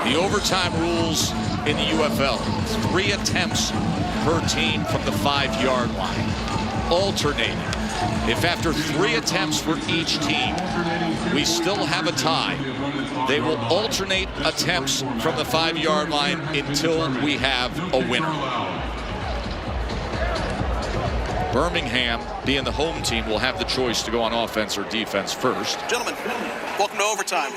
The overtime rules in the UFL, 3 attempts per team from the 5-yard line, alternating. If after 3 attempts for each team, we still have a tie, they will alternate attempts from the 5-yard line until we have a winner. Birmingham, being the home team, will have the choice to go on offense or defense first. Gentlemen, welcome to overtime.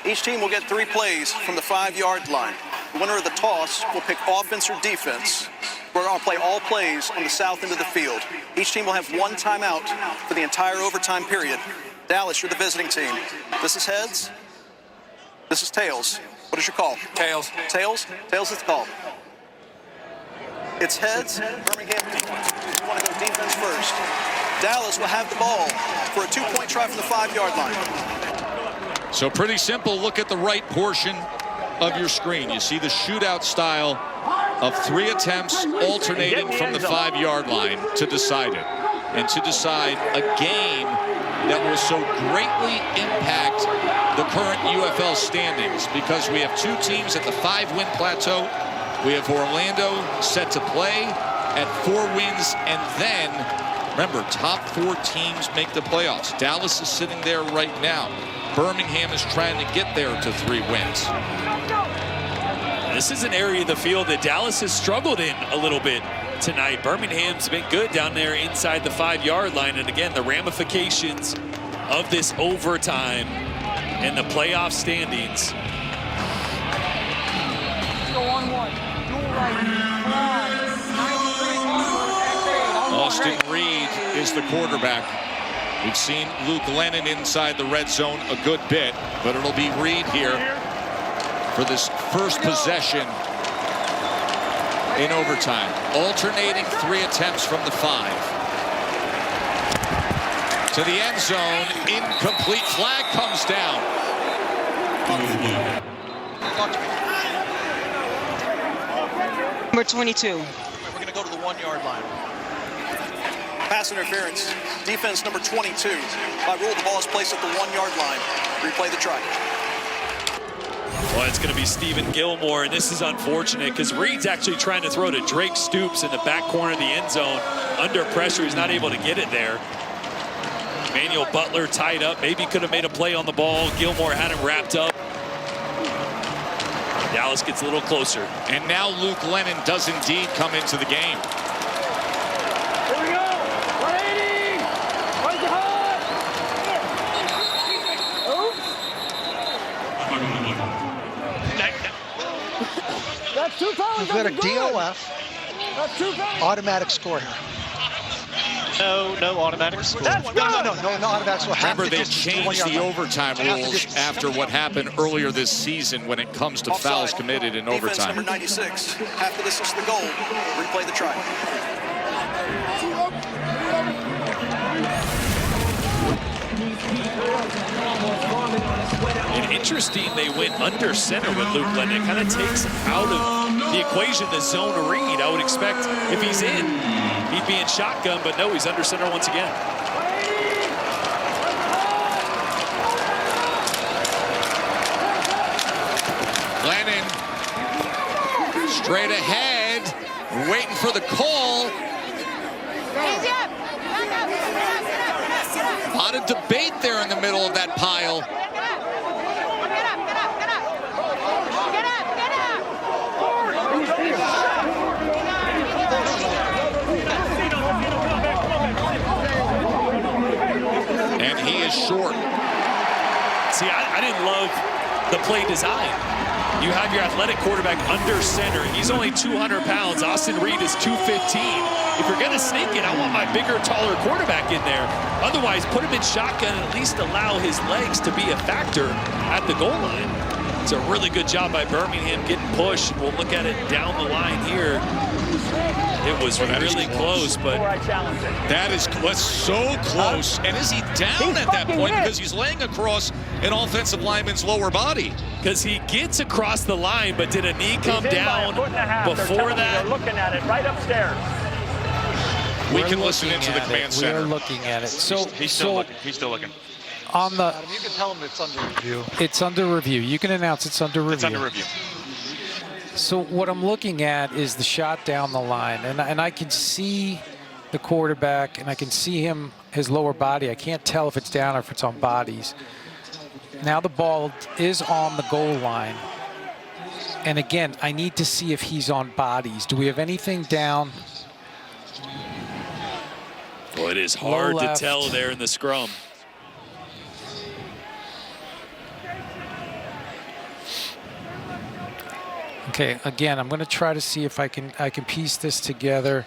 Each team will get 3 plays from the 5-yard line. The winner of the toss will pick offense or defense. We're going to play all plays on the south end of the field. Each team will have 1 timeout for the entire overtime period. Dallas, you're the visiting team. This is heads. This is tails. What is your call? Tails. Tails? Tails is the call. It's heads. Birmingham, you want to go defense first. Dallas will have the ball for a 2-point try from the 5-yard line. So pretty simple. Look at the right portion of your screen. You see the shootout style of 3 attempts alternating from the 5-yard line to decide it. And to decide a game that will so greatly impact the current UFL standings, because we have 2 teams at the 5-win plateau. We have Orlando set to play at 4 wins, and then, remember, top 4 teams make the playoffs. Dallas is sitting there right now. Birmingham is trying to get there to 3 wins. This is an area of the field that Dallas has struggled in a little bit tonight. Birmingham's been good down there inside the 5-yard line. And again, the ramifications of this overtime and the playoff standings. Austin Reed is the quarterback. We've seen Luke Lennon inside the red zone a good bit, but it'll be Reed here for this first possession in overtime. Alternating 3 attempts from the 5. To the end zone, incomplete. Flag comes down. Number 22. We're going to go to the 1-yard line. Pass interference. Defense number 22. By rule, the ball is placed at the 1-yard line. Replay the try. Well, it's going to be Stephen Gilmore, and this is unfortunate because Reed's actually trying to throw to Drake Stoops in the back corner of the end zone. Under pressure, he's not able to get it there. Emmanuel Butler tied up. Maybe could have made a play on the ball. Gilmore had him wrapped up. Dallas gets a little closer. And now Luke Lennon does indeed come into the game. Here we go. 180. Right to high. Oops. That's 2 fouls. We've got a DOF. That's 2 fouls. Automatic score here. No automatic score. No automatic score. Remember, they changed the overtime rules after what happened earlier this season when it comes to fouls committed in Defense overtime. number 96. After this is the goal. Replay the try. And interesting, they went under center with Luke Lennon. It kind of takes out of the equation the zone read. I would expect if he's in, he'd be in shotgun, but no, he's under center once again. Lennon straight ahead, waiting for the call. A lot of debate there in the middle of that pile. And he is short. See, I didn't love the play design. You have your athletic quarterback under center. He's only 200 pounds. Austin Reed is 215. If you're going to sneak it, I want my bigger, taller quarterback in there. Otherwise, put him in shotgun and at least allow his legs to be a factor at the goal line. It's a really good job by Birmingham getting pushed. We'll look at it down the line here. It was really close, but that was so close. And is he down at that point because he's laying across an offensive lineman's lower body? Because he gets across the line, but did a knee come down before that? They're looking at it right upstairs. We can listen into the command center. We're looking at it. So he's still looking. On the, Adam, you can tell him it's under review. it's under review. You can announce it's under review. It's under review. So what I'm looking at is the shot down the line, and I can see the quarterback, and I can see his lower body. I can't tell if it's down or if it's on bodies. Now the ball is on the goal line. And again, I need to see if he's on bodies. Do we have anything down? Well, it is hard to left. tell there in the scrum. Okay, again, I'm going to try to see if I can piece this together.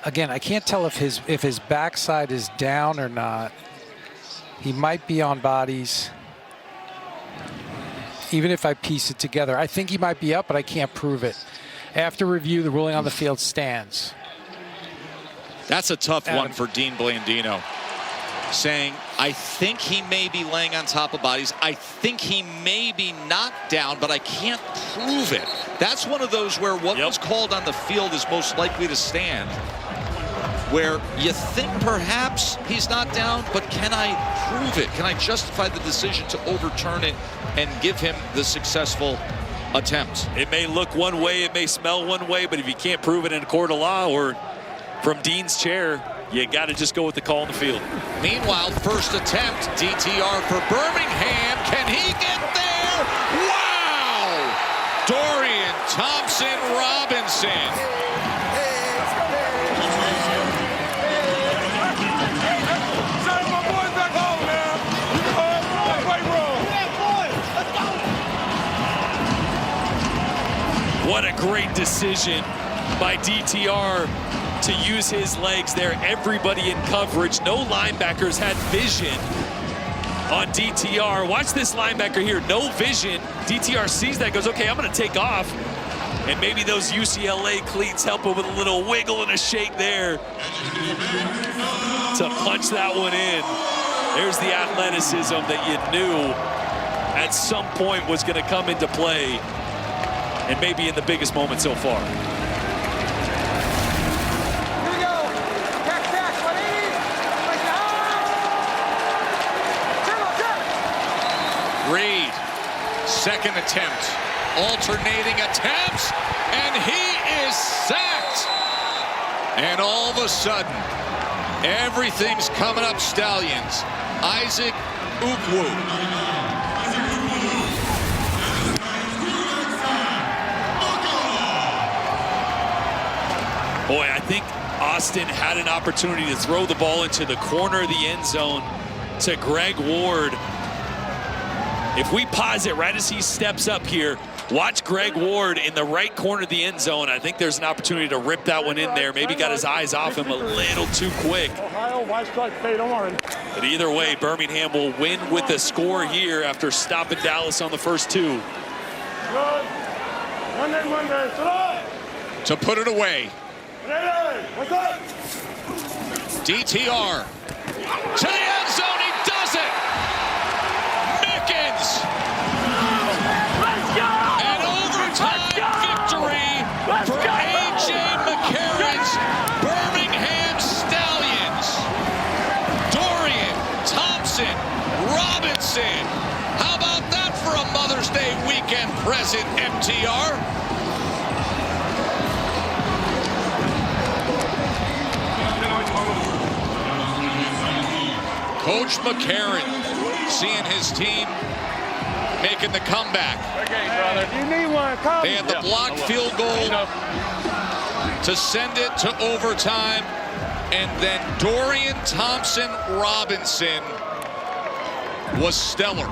Again, I can't tell if his backside is down or not. He might be on bodies. Even if I piece it together, I think he might be up, but I can't prove it. After review, the ruling on the field stands. That's a tough one for Dean Blandino. Saying, I think he may be laying on top of bodies. I think he may be knocked down, but I can't prove it. That's one of those where what was called on the field is most likely to stand. Where you think perhaps he's not down, but can I prove it? Can I justify the decision to overturn it and give him the successful attempt? It may look one way, it may smell one way, but if you can't prove it in a court of law or from Dean's chair, you got to just go with the call on the field. Meanwhile, first attempt, DTR for Birmingham. Can he get there? Wow! Dorian Thompson-Robinson. What a great decision by DTR to use his legs there. Everybody in coverage. No linebackers had vision on DTR. Watch this linebacker here. No vision. DTR sees that, goes, okay, I'm going to take off. And maybe those UCLA cleats help him with a little wiggle and a shake there to punch that one in. There's the athleticism that you knew at some point was going to come into play. And maybe in the biggest moment so far. Here we go. Tack, 180. Reed, second attempt, alternating attempts, and he is sacked. And all of a sudden, everything's coming up Stallions. Isaac Ukwu. Boy, I think Austin had an opportunity to throw the ball into the corner of the end zone to Greg Ward. If we pause it right as he steps up here, watch Greg Ward in the right corner of the end zone. I think there's an opportunity to rip that one in there. Maybe got his eyes off him a little too quick. Ohio, white strike, fade, don't worry. But either way, Birmingham will win with a score here after stopping Dallas on the first two. Good. Monday, sit up. To put it away. What's up? DTR to the end zone, he does it! Mickens! Let's go! An overtime victory for A.J. McCarron's Birmingham Stallions. Dorian Thompson-Robinson. How about that for a Mother's Day weekend present, MTR? Coach McCarron seeing his team making the comeback. Okay, brother. If you need one, call me. They had the blocked field goal to send it to overtime. And then Dorian Thompson-Robinson was stellar.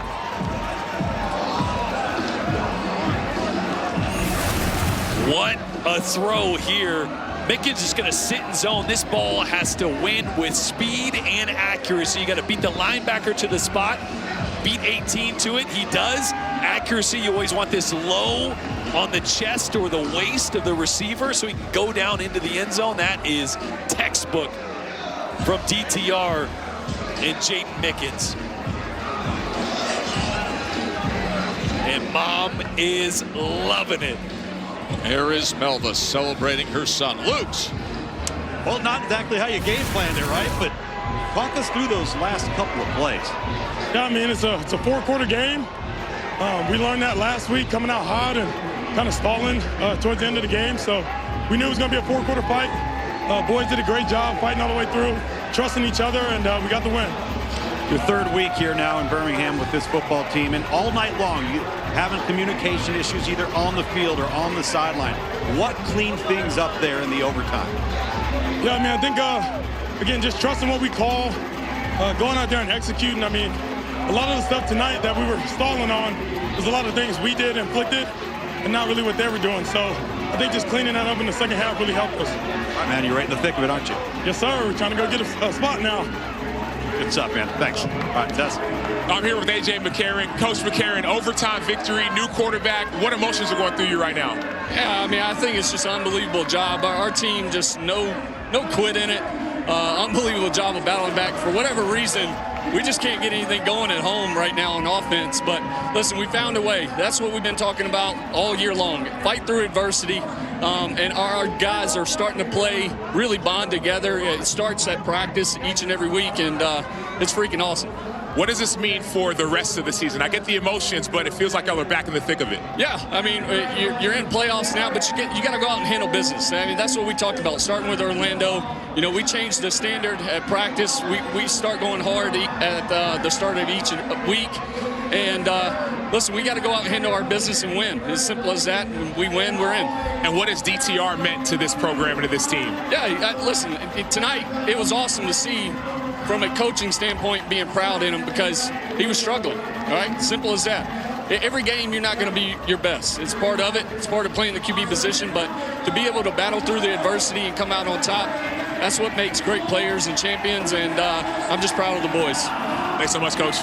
What a throw here. Mickens is going to sit in zone. This ball has to win with speed and accuracy. You got to beat the linebacker to the spot. Beat 18 to it. He does. Accuracy, you always want this low on the chest or the waist of the receiver so he can go down into the end zone. That is textbook from DTR and Jaden Mickens. And Mom is loving it. There is Melva celebrating her son. Luke's. Well, not exactly how you game planned it, right? But Talk us through those last couple of plays. Yeah, I mean, it's a 4-quarter game. We learned that last week, coming out hot and kind of stalling towards the end of the game. So we knew it was going to be a 4-quarter fight. Boys did a great job fighting all the way through, trusting each other, and we got the win. Your third week here now in Birmingham with this football team, and all night long you having communication issues either on the field or on the sideline. What cleaned things up there in the overtime? Yeah, I mean, I think, again, just trusting what we call, going out there and executing. I mean, a lot of the stuff tonight that we were stalling on was a lot of things we did, inflicted, and not really what they were doing. So I think just cleaning that up in the second half really helped us. All right, man, you're right in the thick of it, aren't you? Yes, sir. We're trying to go get a spot now. Good stuff, man. Thanks. All right, Tess. I'm here with A.J. McCarron. Coach McCarron, overtime victory, new quarterback. What emotions are going through you right now? Yeah, I mean, I think it's just an unbelievable job. Our team just no quit in it. Unbelievable job of battling back. For whatever reason, we just can't get anything going at home right now on offense. But listen, we found a way. That's what we've been talking about all year long. Fight through adversity. And our guys are starting to play, really bond together. It starts at practice each and every week, and it's freaking awesome. What does this mean for the rest of the season? I get the emotions, but it feels like y'all are back in the thick of it. Yeah, I mean, you're in playoffs now, but you got to go out and handle business. I mean, that's what we talked about, starting with Orlando. You know, we changed the standard at practice. We start going hard at the start of each week. And listen, we got to go out and handle our business and win. As simple as that. When we win, we're in. And what has DTR meant to this program and to this team? Yeah, listen, tonight it was awesome to see from a coaching standpoint being proud in him because he was struggling. All right, simple as that. Every game you're not going to be your best. It's part of it. It's part of playing the QB position. But to be able to battle through the adversity and come out on top, that's what makes great players and champions. And I'm just proud of the boys. Thanks so much, Coach.